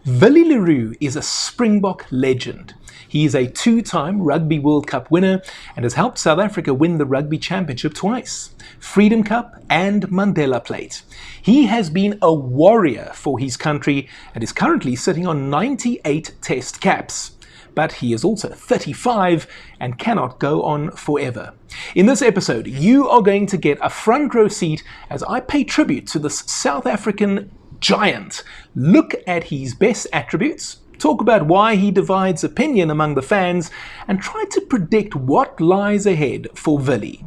Willie Le Roux is a Springbok legend. He is a two-time Rugby World Cup winner and has helped South Africa win the Rugby Championship twice, Freedom Cup and Mandela Plate. He has been a warrior for his country and is currently sitting on 98 test caps. But he is also 35 and cannot go on forever. In this episode, you are going to get a front row seat as I pay tribute to this South African giant, look at his best attributes, talk about why he divides opinion among the fans, and try to predict what lies ahead for Willie.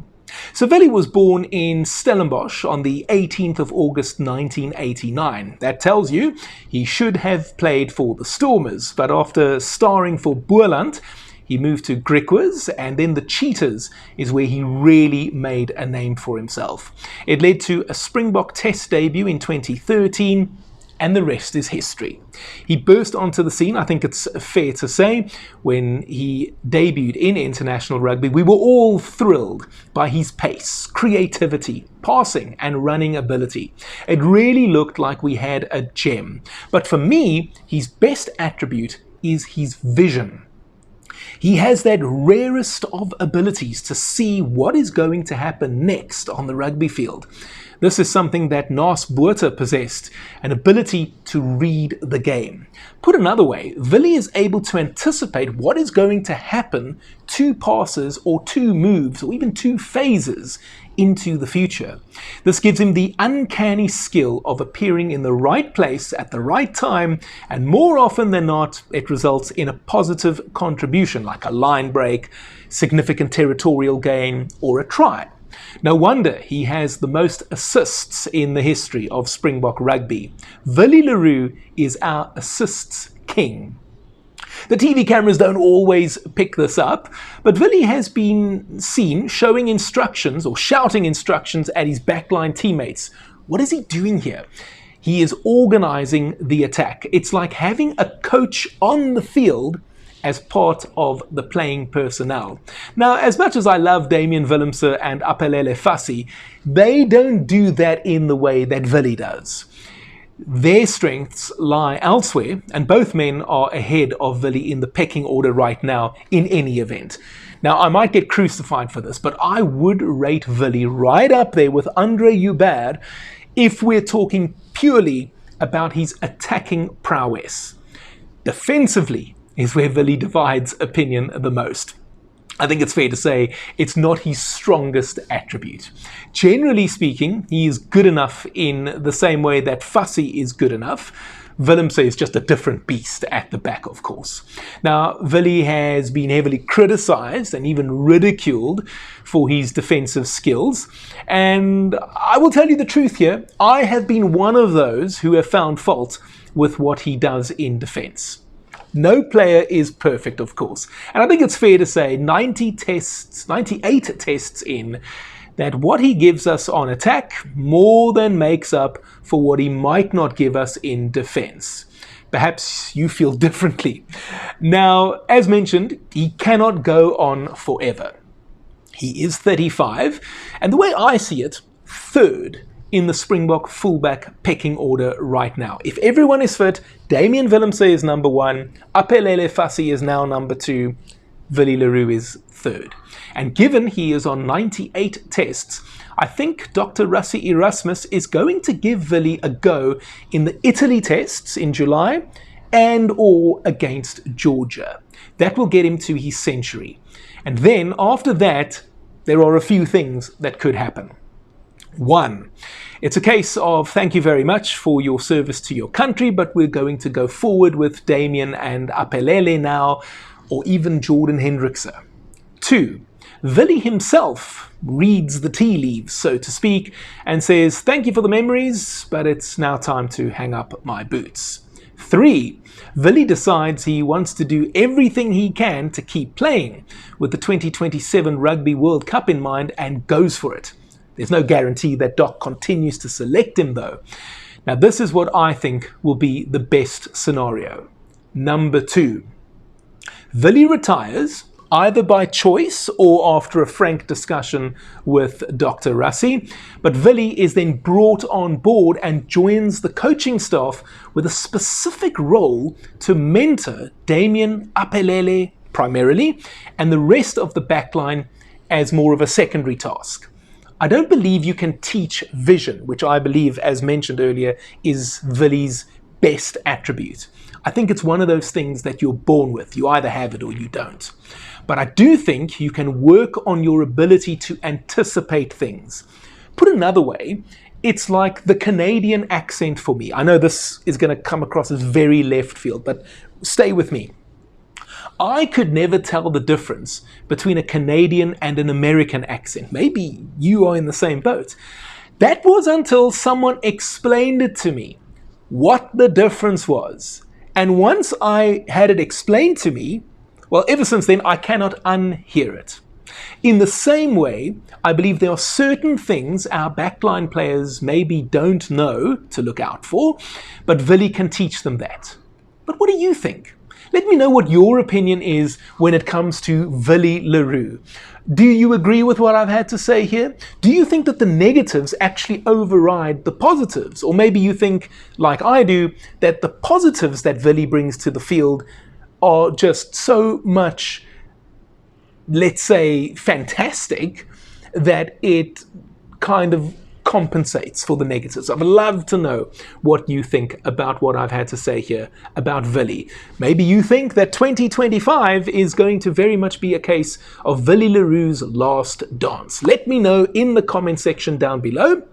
So Willie was born in Stellenbosch on the 18th of August 1989. That tells you he should have played for the Stormers, but after starring for Boland, he moved to Griquas, and then the Cheetahs is where he really made a name for himself. It led to a Springbok Test debut in 2013, and the rest is history. He burst onto the scene, I think it's fair to say, when he debuted in international rugby. We were all thrilled by his pace, creativity, passing and running ability. It really looked like we had a gem. But for me, his best attribute is his vision. He has that rarest of abilities to see what is going to happen next on the rugby field. This is something that Naas Botha possessed, an ability to read the game. Put another way, Willie is able to anticipate what is going to happen 2 passes or 2 moves or even 2 phases into the future. This gives him the uncanny skill of appearing in the right place at the right time, and more often than not, it results in a positive contribution like a line break, significant territorial gain, or a try. No wonder he has the most assists in the history of Springbok rugby. Willie Le Roux is our assists king. The TV cameras don't always pick this up, but Willie has been seen showing instructions or shouting instructions at his backline teammates. What is he doing here? He is organizing the attack. It's like having a coach on the field as part of the playing personnel. Now, as much as I love Damian Willemse and Aphelele Fassi, they don't do that in the way that Willie does. Their strengths lie elsewhere, and both men are ahead of Willie in the pecking order right now in any event. Now, I might get crucified for this, but I would rate Willie right up there with Andre Joubert if we're talking purely about his attacking prowess. Defensively is where Willie divides opinion the most. I think it's fair to say it's not his strongest attribute. Generally speaking, he is good enough in the same way that Fassi is good enough. Willemse is just a different beast at the back, of course. Now, Willie has been heavily criticized and even ridiculed for his defensive skills. And I will tell you the truth here, I have been one of those who have found fault with what he does in defense. No player is perfect, of course. And I think it's fair to say 98 tests in, that what he gives us on attack more than makes up for what he might not give us in defense. Perhaps you feel differently. Now, as mentioned, he cannot go on forever. He is 35, and the way I see it, third in the Springbok fullback pecking order right now. If everyone is fit, Damian Willemse is number 1, Aphelele Fassi is now number 2, Willie Le Roux is third. And given he is on 98 tests, I think Dr. Rassie Erasmus is going to give Willie a go in the Italy tests in July and or against Georgia. That will get him to his century. And then after that, there are a few things that could happen. 1, it's a case of thank you very much for your service to your country, but we're going to go forward with Damian and Aphelele now, or even Jordan Hendrickse. 2, Willie himself reads the tea leaves, so to speak, and says thank you for the memories, but it's now time to hang up my boots. 3, Willie decides he wants to do everything he can to keep playing with the 2027 Rugby World Cup in mind and goes for it. There's no guarantee that Doc continues to select him though. Now this is what I think will be the best scenario. Number 2, Willie retires either by choice or after a frank discussion with Dr. Rassi. But Willie is then brought on board and joins the coaching staff with a specific role to mentor Damien Apelele primarily, and the rest of the backline as more of a secondary task. I don't believe you can teach vision, which I believe, as mentioned earlier, is Willie's best attribute. I think it's one of those things that you're born with. You either have it or you don't. But I do think you can work on your ability to anticipate things. Put another way, it's like the Canadian accent for me. I know this is going to come across as very left field, but stay with me. I could never tell the difference between a Canadian and an American accent. Maybe you are in the same boat. That was until someone explained it to me, what the difference was. And once I had it explained to me, well, ever since then, I cannot unhear it. In the same way, I believe there are certain things our backline players maybe don't know to look out for, but Willie can teach them that. But what do you think? Let me know what your opinion is when it comes to Willie Le Roux. Do you agree with what I've had to say here? Do you think that the negatives actually override the positives? Or maybe you think, like I do, that the positives that Willie brings to the field are just so much, let's say, fantastic, that it kind of compensates for the negatives. I'd love to know what you think about what I've had to say here about Willie. Maybe you think that 2025 is going to very much be a case of Willie Le Roux's last dance. Let me know in the comment section down below.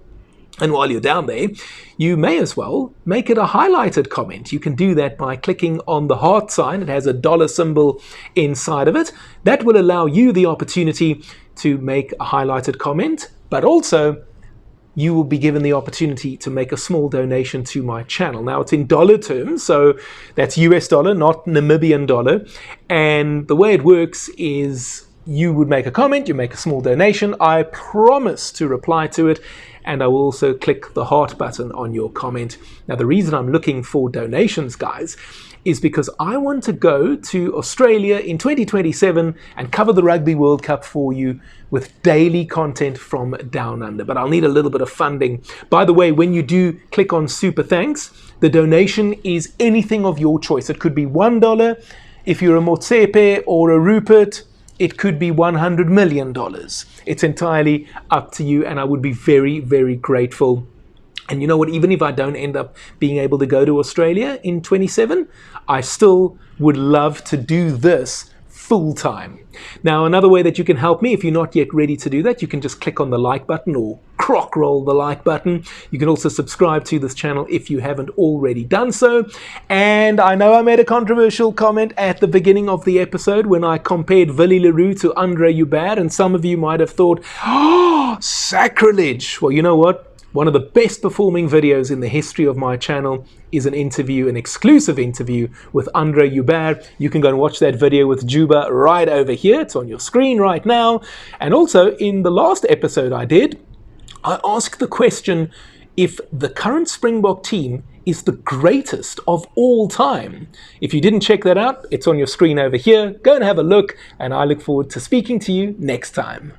And while you're down there, you may as well make it a highlighted comment. You can do that by clicking on the heart sign. It has a dollar symbol inside of it. That will allow you the opportunity to make a highlighted comment, but also you will be given the opportunity to make a small donation to my channel. Now, it's in dollar terms, so that's US dollar, not Namibian dollar. And the way it works is you would make a comment, you make a small donation. I promise to reply to it, and I will also click the heart button on your comment. Now, the reason I'm looking for donations, guys, is because I want to go to Australia in 2027 and cover the Rugby World Cup for you with daily content from down under. But I'll need a little bit of funding. By the way, when you do click on Super Thanks, the donation is anything of your choice. It could be $1 if you're a Motsepe or a Rupert. It could be $100 million. It's entirely up to you, and I would be very, very grateful. And you know what, even if I don't end up being able to go to Australia in 27, I still would love to do this full time. Now, another way that you can help me, if you're not yet ready to do that, you can just click on the like button or crock roll the like button. You can also subscribe to this channel if you haven't already done so. And I know I made a controversial comment at the beginning of the episode when I compared Willie Le Roux to Andre Joubert, and some of you might have thought, oh, sacrilege. Well, you know what? One of the best performing videos in the history of my channel is an interview, an exclusive interview with Andre Joubert. You can go and watch that video with Juba right over here. It's on your screen right now. And also in the last episode I did, I asked the question if the current Springbok team is the greatest of all time. If you didn't check that out, it's on your screen over here. Go and have a look, and I look forward to speaking to you next time.